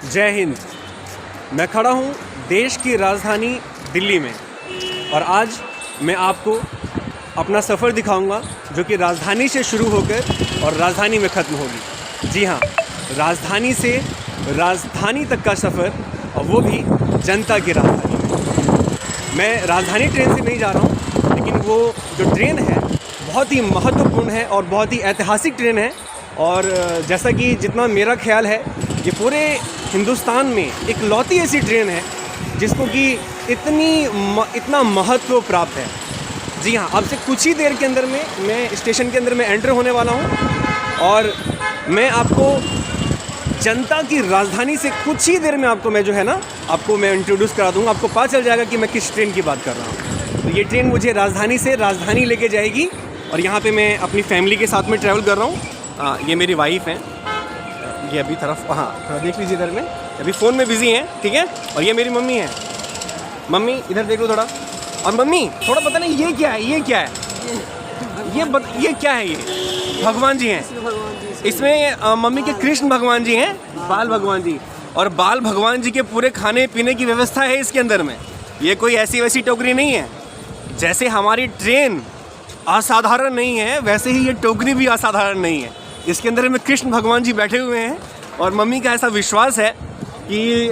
जय हिंद। मैं खड़ा हूँ देश की राजधानी दिल्ली में और आज मैं आपको अपना सफ़र दिखाऊंगा जो कि राजधानी से शुरू होकर और राजधानी में ख़त्म होगी। जी हाँ, राजधानी से राजधानी तक का सफ़र, और वो भी जनता की राजधानी में। मैं राजधानी ट्रेन से नहीं जा रहा हूँ, लेकिन वो जो ट्रेन है बहुत ही महत्वपूर्ण है और बहुत ही ऐतिहासिक ट्रेन है। और जैसा कि जितना मेरा ख्याल है, ये पूरे हिंदुस्तान में एक लौती ऐसी ट्रेन है जिसको कि इतना महत्व प्राप्त है। जी हाँ, अब से कुछ ही देर के अंदर में मैं स्टेशन के अंदर में एंटर होने वाला हूँ और मैं आपको जनता की राजधानी से कुछ ही देर में आपको मैं इंट्रोड्यूस करा दूँगा। आपको पता चल जाएगा कि मैं किस ट्रेन की बात कर रहा हूँ। तो ये ट्रेन मुझे राजधानी से राजधानी लेके जाएगी और यहाँ पे मैं अपनी फैमिली के साथ में ट्रैवल कर रहा हूँ। ये मेरी वाइफ हैं, ये अभी तरफ थोड़ा देख लीजिए इधर में, अभी फ़ोन में बिज़ी हैं, ठीक है। और ये मेरी मम्मी है। मम्मी इधर देख लो थोड़ा। और मम्मी थोड़ा पता नहीं ये क्या है, ये क्या है, ये क्या है? ये भगवान जी हैं। इसमें मम्मी के कृष्ण भगवान जी हैं, बाल भगवान जी, और बाल भगवान जी के पूरे खाने पीने की व्यवस्था है इसके अंदर में। ये कोई ऐसी वैसी टोकरी नहीं है। जैसे हमारी ट्रेन असाधारण नहीं है, वैसे ही ये टोकरी भी असाधारण नहीं है। इसके अंदर में कृष्ण भगवान जी बैठे हुए हैं और मम्मी का ऐसा विश्वास है कि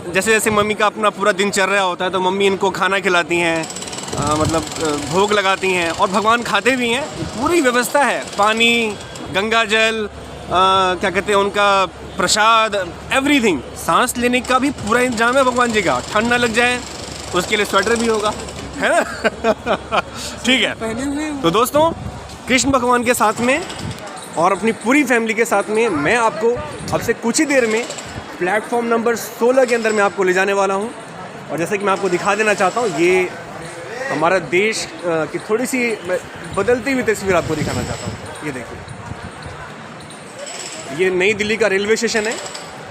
जैसे जैसे मम्मी का अपना पूरा दिन चल रहा होता है तो मम्मी इनको खाना खिलाती हैं, भोग लगाती हैं और भगवान खाते भी हैं। पूरी व्यवस्था है, पानी, गंगा जल, क्या कहते हैं उनका प्रसाद, एवरीथिंग। सांस लेने का भी पूरा इंतजाम है भगवान जी का। ठंड ना लग जाए उसके लिए स्वेटर भी होगा, है ना? ठीक है। तो दोस्तों, कृष्ण भगवान के साथ में और अपनी पूरी फैमिली के साथ में मैं आपको अब से कुछ ही देर में प्लेटफॉर्म नंबर 16 के अंदर मैं आपको ले जाने वाला हूं। और जैसे कि मैं आपको दिखा देना चाहता हूं, ये हमारा देश की थोड़ी सी बदलती हुई तस्वीर आपको दिखाना चाहता हूं। ये देखिए, ये नई दिल्ली का रेलवे स्टेशन है।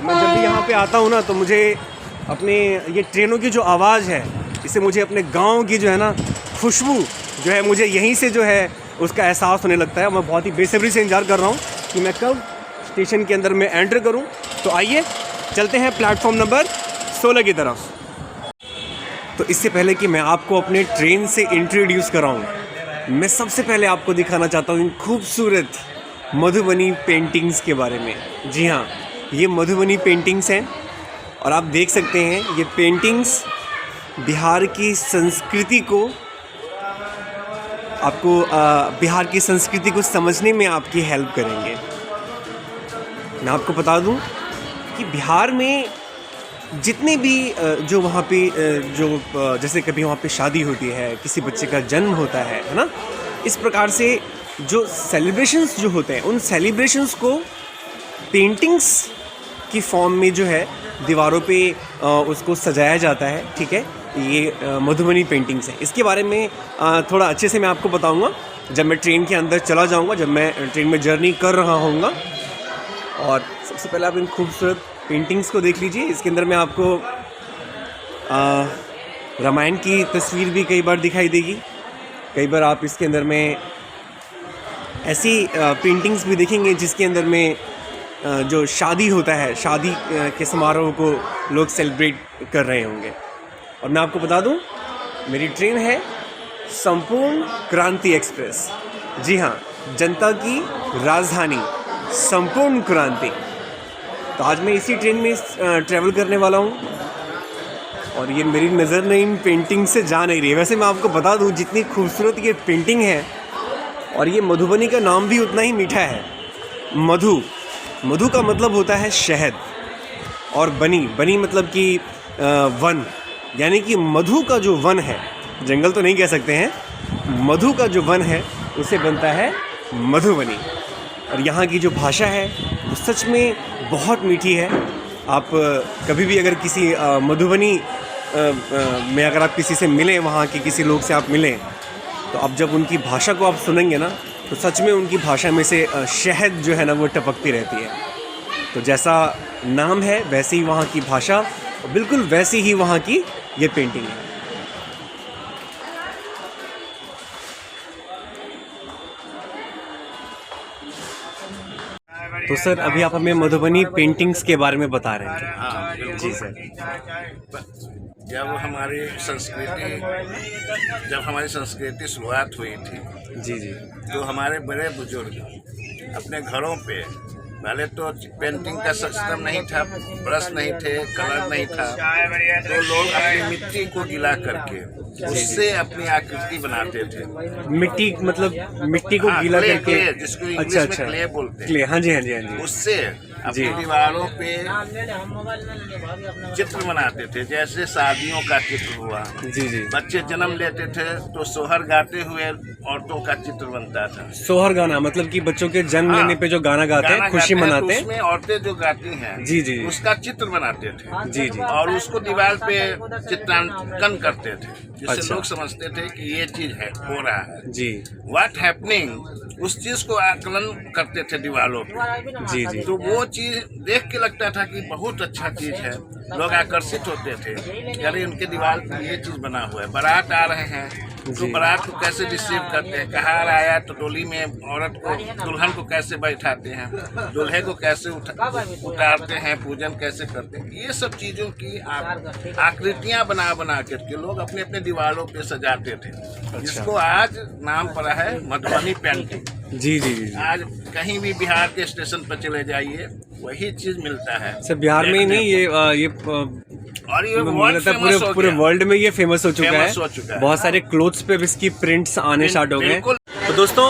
मैं जब भी यहाँ पे आता हूँ ना, तो मुझे अपने ये ट्रेनों की जो आवाज़ है, इससे मुझे अपने गाँव की जो है ना खुशबू जो है, मुझे यहीं से जो है उसका एहसास होने लगता है। मैं बहुत ही बेसब्री से इंतज़ार कर रहा हूँ कि मैं कब स्टेशन के अंदर में एंटर करूँ। तो आइए चलते हैं प्लेटफॉर्म नंबर 16 की तरफ। तो इससे पहले कि मैं आपको अपने ट्रेन से इंट्रोड्यूस कराऊँ, मैं सबसे पहले आपको दिखाना चाहता हूँ इन खूबसूरत मधुबनी पेंटिंग्स के बारे में। जी हाँ, ये मधुबनी पेंटिंग्स हैं और आप देख सकते हैं ये पेंटिंग्स बिहार की संस्कृति को बिहार की संस्कृति को समझने में आपकी हेल्प करेंगे। मैं आपको बता दूं कि बिहार में जितने भी जो वहाँ पे जैसे कभी वहाँ पे शादी होती है, किसी बच्चे का जन्म होता है ना, इस प्रकार से जो सेलिब्रेशंस जो होते हैं, उन सेलिब्रेशंस को पेंटिंग्स की फॉर्म में जो है दीवारों पे उसको सजाया जाता है, ठीक है। ये मधुबनी पेंटिंग्स है। इसके बारे में थोड़ा अच्छे से मैं आपको बताऊंगा जब मैं ट्रेन के अंदर चला जाऊंगा, जब मैं ट्रेन में जर्नी कर रहा हूँगा। और सबसे पहले आप इन खूबसूरत पेंटिंग्स को देख लीजिए। इसके अंदर में आपको रामायण की तस्वीर भी कई बार दिखाई देगी। कई बार आप इसके अंदर में ऐसी पेंटिंग्स भी देखेंगे जिसके अंदर में जो शादी होता है, शादी के समारोह को लोग सेलिब्रेट कर रहे होंगे। और मैं आपको बता दूं, मेरी ट्रेन है संपूर्ण क्रांति एक्सप्रेस। जी हाँ, जनता की राजधानी संपूर्ण क्रांति। तो आज मैं इसी ट्रेन में ट्रैवल करने वाला हूँ और ये मेरी नज़र ने इन पेंटिंग से जा नहीं रही है। वैसे मैं आपको बता दूँ, जितनी खूबसूरत ये पेंटिंग है, और ये मधुबनी का नाम भी उतना ही मीठा है। मधु का मतलब होता है शहद, और बनी मतलब कि वन, यानी कि मधु का जो वन है, जंगल तो नहीं कह सकते हैं, मधु का जो वन है उसे बनता है मधुबनी। और यहाँ की जो भाषा है वो सच में बहुत मीठी है। आप कभी भी अगर किसी मधुबनी में अगर आप किसी से मिलें, वहाँ के किसी लोग से आप मिलें, तो आप जब उनकी भाषा को आप सुनेंगे ना, तो सच में उनकी भाषा में से शहद जो है ना वो टपकती रहती है। तो जैसा नाम है वैसे ही वहाँ की भाषा, बिल्कुल वैसी ही वहाँ की ये पेंटिंग है। तो सर अभी आप हमें मधुबनी पेंटिंग्स के बारे में बता रहे थे। हाँ जी सर। जब हमारी संस्कृति शुरुआत हुई थी, जी जी। तो हमारे बड़े बुजुर्ग अपने घरों पे, पहले तो पेंटिंग का सिस्टम नहीं था, ब्रश नहीं थे, कलर नहीं था, तो लोग अपनी मिट्टी को गीला करके उससे अपनी आकृति बनाते थे। मिट्टी मतलब मिट्टी को गीला क्ले, करके, क्ले, जिसको इंग्लिश में क्ले बोलते हैं। क्ले, हाँ जी हाँ जी हाँ जी। उससे अपनी दीवारों पे चित्र बनाते थे, जैसे शादियों का चित्र हुआ, जी जी। बच्चे जन्म लेते थे तो सोहर गाते हुए औरतों का चित्र बनता था। सोहर गाना मतलब कि बच्चों के जन्म लेने पे जो गाना गाते हैं, खुशी मनाते हैं, उसमें औरतें जो गाती हैं, जी जी, उसका चित्र बनाते थे। जी जी। और उसको दीवार पे चित्रांकन करते थे, जिससे अच्छा। लोग समझते थे कि ये चीज है, हो रहा है, जी। व्हाट हैपनिंग, उस चीज को आकलन करते थे दीवारों पे। जी जी। तो वो चीज देख के लगता था कि बहुत अच्छा चीज है, लोग आकर्षित होते थे, यानी उनके दीवार पे ये चीज बना हुआ है। बारात आ रहे हैं तो बारात को कैसे रिसीव करते हैं, कहार आया तो डोली में औरत को, दुल्हन को कैसे बैठाते हैं, दूल्हे को कैसे उतारते हैं, पूजन कैसे करते हैं, ये सब चीजों की आकृतियां बना बना करके लोग अपने अपने दीवारों पे सजाते थे, जिसको आज नाम पड़ा है मधुबनी पेंटिंग। जी जी जी। आज कहीं भी बिहार के स्टेशन पर चले जाइए, वही चीज मिलता है। सर बिहार में ही नहीं, और ये पूरे वर्ल्ड में ये फेमस हो चुका फेमस हो है। चुका है। बहुत सारे क्लोथ्स पे भी इसकी प्रिंट्स आने स्टार्ट हो गए। बिल्कुल। तो दोस्तों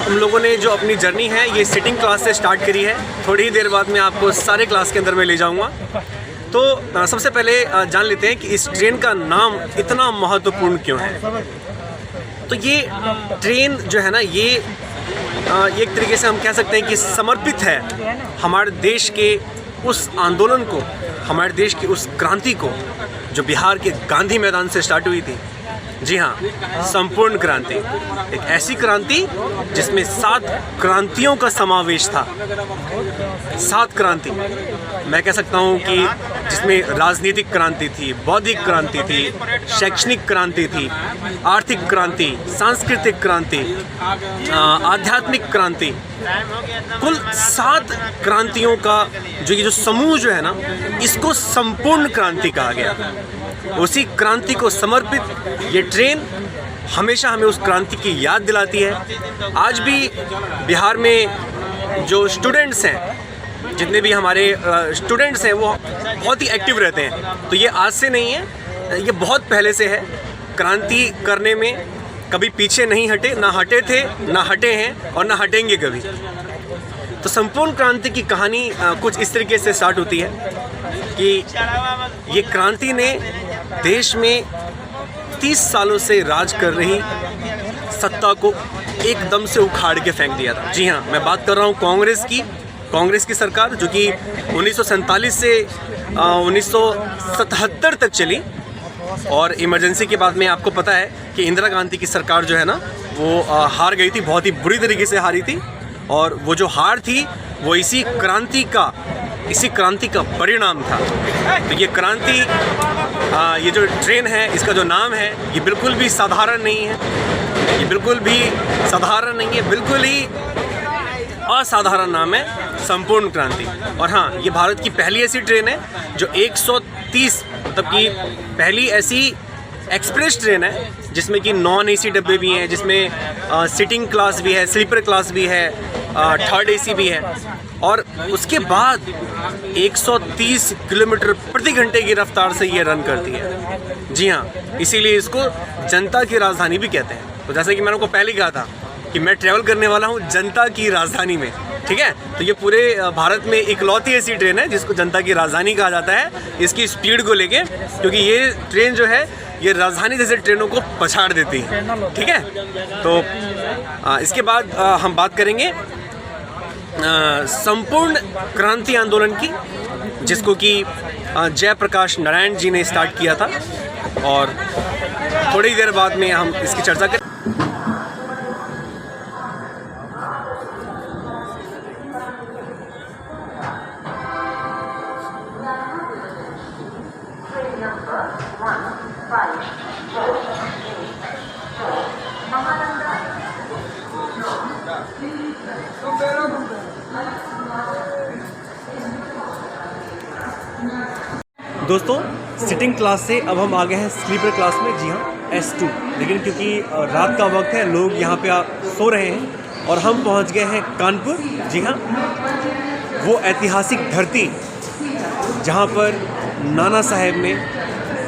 हम लोगों ने जो अपनी जर्नी है ये सिटिंग क्लास से स्टार्ट करी है। थोड़ी ही देर बाद मैं आपको सारे क्लास के अंदर में ले जाऊंगा। तो सबसे पहले जान लेते हैं कि इस ट्रेन का नाम इतना महत्वपूर्ण क्यों है। तो ये ट्रेन जो है ना, ये एक तरीके से हम कह सकते हैं कि समर्पित है हमारे देश के उस आंदोलन को, हमारे देश की उस क्रांति को जो बिहार के गांधी मैदान से स्टार्ट हुई थी। जी हाँ, संपूर्ण क्रांति, एक ऐसी क्रांति जिसमें 7 क्रांतियों का समावेश था। 7 क्रांति मैं कह सकता हूँ कि जिसमें राजनीतिक क्रांति थी, बौद्धिक क्रांति थी, शैक्षणिक क्रांति थी, आर्थिक क्रांति, सांस्कृतिक क्रांति, आध्यात्मिक क्रांति, कुल 7 क्रांतियों का जो ये जो समूह जो है ना, इसको संपूर्ण क्रांति कहा गया। उसी क्रांति को समर्पित ये ट्रेन हमेशा हमें उस क्रांति की याद दिलाती है। आज भी बिहार में जो स्टूडेंट्स हैं, जितने भी हमारे स्टूडेंट्स हैं, वो बहुत ही एक्टिव रहते हैं। तो ये आज से नहीं है, ये बहुत पहले से है। क्रांति करने में कभी पीछे नहीं हटे, ना हटे थे, ना हटे हैं और ना हटेंगे कभी। तो संपूर्ण क्रांति की कहानी कुछ इस तरीके से स्टार्ट होती है कि ये क्रांति ने देश में 30 सालों से राज कर रही सत्ता को एकदम से उखाड़ के फेंक दिया था। जी हाँ, मैं बात कर रहा हूँ कांग्रेस की सरकार, जो कि 1947 से 1977 तक चली। और इमरजेंसी के बाद में आपको पता है कि इंदिरा गांधी की सरकार जो है ना, वो हार गई थी, बहुत ही बुरी तरीके से हारी थी। और वो जो हार थी वो इसी क्रांति का परिणाम था। तो ये क्रांति, ये जो ट्रेन है, इसका जो नाम है, ये बिल्कुल भी साधारण नहीं है, ये बिल्कुल भी साधारण नहीं है, बिल्कुल ही असाधारण नाम है, संपूर्ण क्रांति। और हाँ, ये भारत की पहली ऐसी ट्रेन है जो 130 मतलब कि पहली ऐसी एक्सप्रेस ट्रेन है जिसमें कि नॉन एसी डब्बे भी हैं, जिसमें सिटिंग क्लास भी है, स्लीपर क्लास भी है, थर्ड एसी भी है। और उसके बाद 130 किलोमीटर प्रति घंटे की रफ्तार से ये रन करती है। जी हाँ, इसीलिए इसको जनता की राजधानी भी कहते हैं। तो जैसे कि मैंने आपको पहले कहा था कि मैं ट्रैवल करने वाला हूँ जनता की राजधानी में, ठीक है। तो ये पूरे भारत में इकलौती ऐसी ट्रेन है जिसको जनता की राजधानी कहा जाता है, इसकी स्पीड को लेके, क्योंकि ये ट्रेन जो है ये राजधानी जैसे ट्रेनों को पछाड़ देती है, ठीक है। तो इसके बाद हम बात करेंगे संपूर्ण क्रांति आंदोलन की, जिसको कि जयप्रकाश नारायण जी ने स्टार्ट किया था। और थोड़ी देर बाद में हम इसकी चर्चा करें। महानंदा दोस्तों सिटिंग क्लास से अब हम आ गए हैं स्लीपर क्लास में, जी हाँ S2। लेकिन क्योंकि रात का वक्त है, लोग यहाँ पे सो रहे हैं और हम पहुँच गए हैं कानपुर। जी हाँ, वो ऐतिहासिक धरती जहाँ पर नाना साहब ने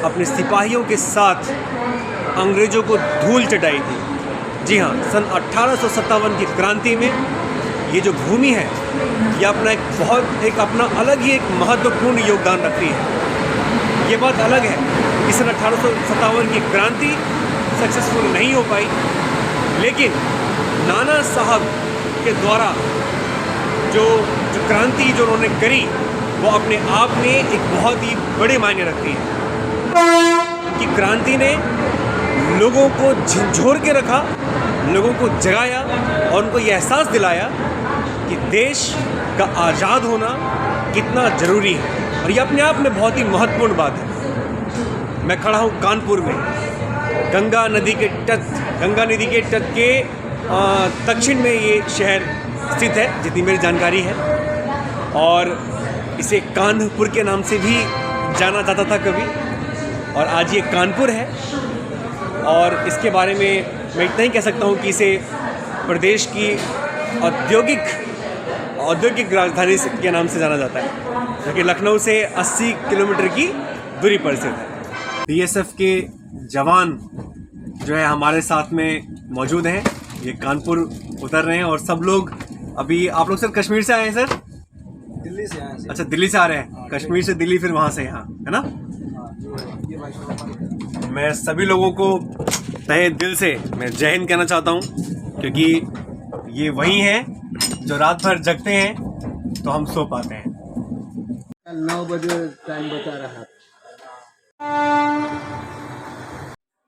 अपने सिपाहियों के साथ अंग्रेज़ों को धूल चटाई थी। जी हाँ, सन 1857 की क्रांति में ये जो भूमि है ये अपना एक अपना अलग ही एक महत्वपूर्ण योगदान रखती है। ये बात अलग है कि सन 1857 की क्रांति सक्सेसफुल नहीं हो पाई, लेकिन नाना साहब के द्वारा जो क्रांति जो उन्होंने करी वो अपने आप में एक बहुत ही बड़े मायने रखती है। कि क्रांति ने लोगों को झिझोर के रखा, लोगों को जगाया और उनको ये एहसास दिलाया कि देश का आज़ाद होना कितना ज़रूरी है। और ये अपने आप में बहुत ही महत्वपूर्ण बात है। मैं खड़ा हूँ कानपुर में, गंगा नदी के तट के दक्षिण में ये शहर स्थित है जितनी मेरी जानकारी है, और इसे कानपुर के नाम से भी जाना जाता था कभी, और आज ये कानपुर है। और इसके बारे में मैं इतना ही कह सकता हूँ कि इसे प्रदेश की औद्योगिक राजधानी के नाम से जाना जाता है, जो कि लखनऊ से 80 किलोमीटर की दूरी पर स्थित है। BSF के जवान जो है हमारे साथ में मौजूद हैं, ये कानपुर उतर रहे हैं और सब लोग अभी, आप लोग सर कश्मीर से आए हैं सर? दिल्ली से आए हैं। अच्छा, दिल्ली से आ रहे हैं, कश्मीर से दिल्ली, फिर वहाँ से यहाँ, है ना? मैं सभी लोगों को तहे दिल से मैं जय हिंद कहना चाहता हूँ, क्योंकि ये वही हैं जो रात भर जगते हैं तो हम सो पाते हैं। 9 बजे टाइम बता रहा।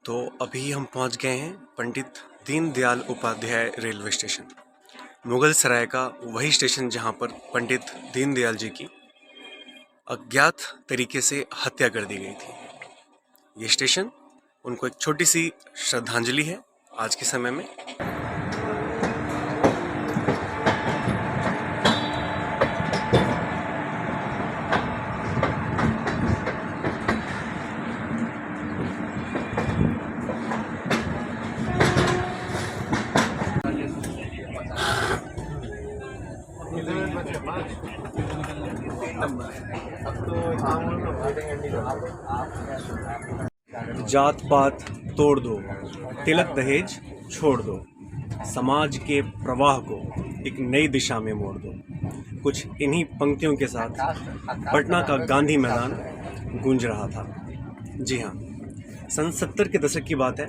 तो अभी हम पहुँच गए हैं पंडित दीनदयाल उपाध्याय रेलवे स्टेशन, मुगल सराय का वही स्टेशन जहाँ पर पंडित दीनदयाल जी की अज्ञात तरीके से हत्या कर दी गई थी। ये स्टेशन उनको एक छोटी सी श्रद्धांजलि है आज के समय में। जात पात तोड़ दो, तिलक दहेज छोड़ दो, समाज के प्रवाह को एक नई दिशा में मोड़ दो। कुछ इन्हीं पंक्तियों के साथ पटना का गांधी मैदान गूंज रहा था। जी हाँ, सन 70 के दशक की बात है,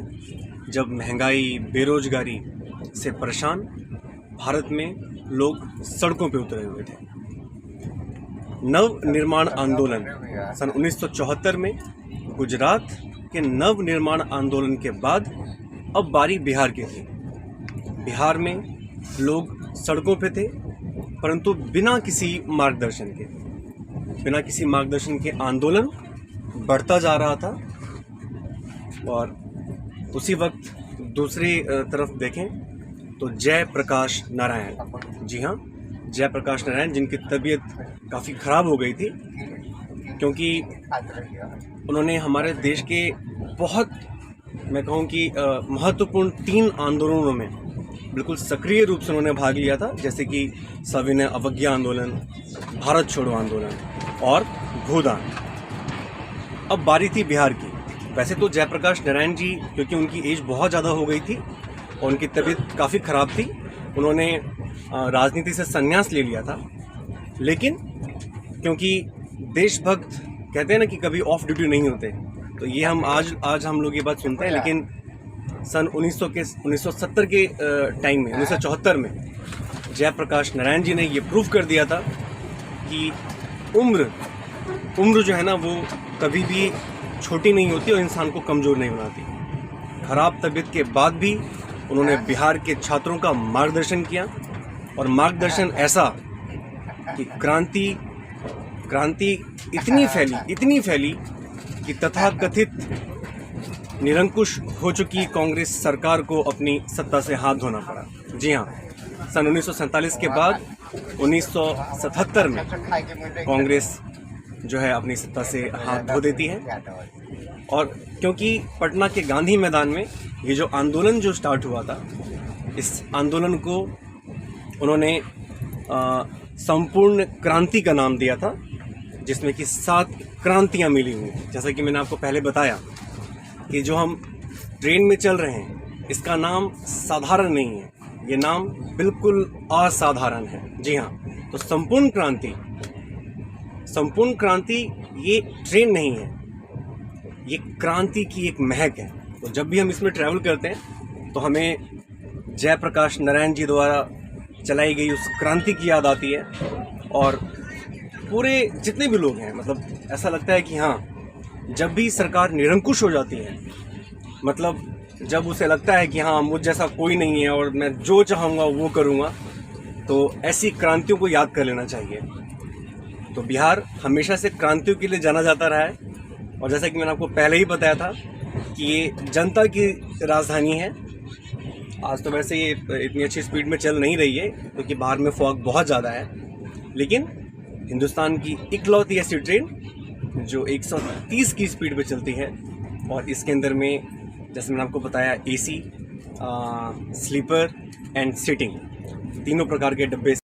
जब महंगाई, बेरोजगारी से परेशान भारत में लोग सड़कों पे उतरे हुए थे। नव निर्माण आंदोलन सन 1974 में, गुजरात के नव निर्माण आंदोलन के बाद अब बारी बिहार की थी। बिहार में लोग सड़कों पे थे, परंतु बिना किसी मार्गदर्शन के आंदोलन बढ़ता जा रहा था। और उसी वक्त दूसरी तरफ देखें तो जयप्रकाश नारायण, जी हाँ जयप्रकाश नारायण, जिनकी तबीयत काफ़ी ख़राब हो गई थी, क्योंकि उन्होंने हमारे देश के बहुत, मैं कहूँ कि महत्वपूर्ण 3 आंदोलनों में बिल्कुल सक्रिय रूप से उन्होंने भाग लिया था, जैसे कि सविनय अवज्ञा आंदोलन, भारत छोड़ो आंदोलन और भूदान। अब बारी थी बिहार की। वैसे तो जयप्रकाश नारायण जी, क्योंकि उनकी एज बहुत ज़्यादा हो गई थी और उनकी तबीयत काफ़ी ख़राब थी, उन्होंने राजनीति से संन्यास ले लिया था। लेकिन क्योंकि देशभक्त कहते हैं ना कि कभी ऑफ ड्यूटी नहीं होते, तो ये हम आज हम लोग ये बात सुनते हैं। लेकिन सन 1970 के टाइम में, 1974 में जयप्रकाश नारायण जी ने ये प्रूव कर दिया था कि उम्र जो है ना वो कभी भी छोटी नहीं होती और इंसान को कमज़ोर नहीं बनाती। खराब तबीयत के बाद भी उन्होंने बिहार के छात्रों का मार्गदर्शन किया, और मार्गदर्शन ऐसा कि क्रांति इतनी फैली कि तथाकथित निरंकुश हो चुकी कांग्रेस सरकार को अपनी सत्ता से हाथ धोना पड़ा। जी हाँ, सन 1947 के बाद 1977 में कांग्रेस जो है अपनी सत्ता से हाथ धो देती है। और क्योंकि पटना के गांधी मैदान में ये जो आंदोलन जो स्टार्ट हुआ था, इस आंदोलन को उन्होंने संपूर्ण क्रांति का नाम दिया था, जिसमें कि 7 क्रांतियाँ मिली हुई। जैसा कि मैंने आपको पहले बताया कि जो हम ट्रेन में चल रहे हैं इसका नाम साधारण नहीं है, ये नाम बिल्कुल असाधारण है। जी हाँ, तो संपूर्ण क्रांति ये ट्रेन नहीं है, ये क्रांति की एक महक है। तो जब भी हम इसमें ट्रैवल करते हैं तो हमें जयप्रकाश नारायण जी द्वारा चलाई गई उस क्रांति की याद आती है। और पूरे जितने भी लोग हैं, मतलब ऐसा लगता है कि हाँ, जब भी सरकार निरंकुश हो जाती है, मतलब जब उसे लगता है कि हाँ मुझ जैसा कोई नहीं है और मैं जो चाहूँगा वो करूँगा, तो ऐसी क्रांतियों को याद कर लेना चाहिए। तो बिहार हमेशा से क्रांतियों के लिए जाना जाता रहा है। और जैसा कि मैंने आपको पहले ही बताया था कि ये जनता की राजधानी है। आज तो वैसे ये इतनी अच्छी स्पीड में चल नहीं रही है क्योंकि बाहर में फॉग बहुत ज़्यादा है, लेकिन हिंदुस्तान की इकलौती ऐसी ट्रेन जो 130 की स्पीड पे चलती है। और इसके अंदर में जैसे मैंने आपको बताया AC, स्लीपर एंड सिटिंग, तीनों प्रकार के डब्बे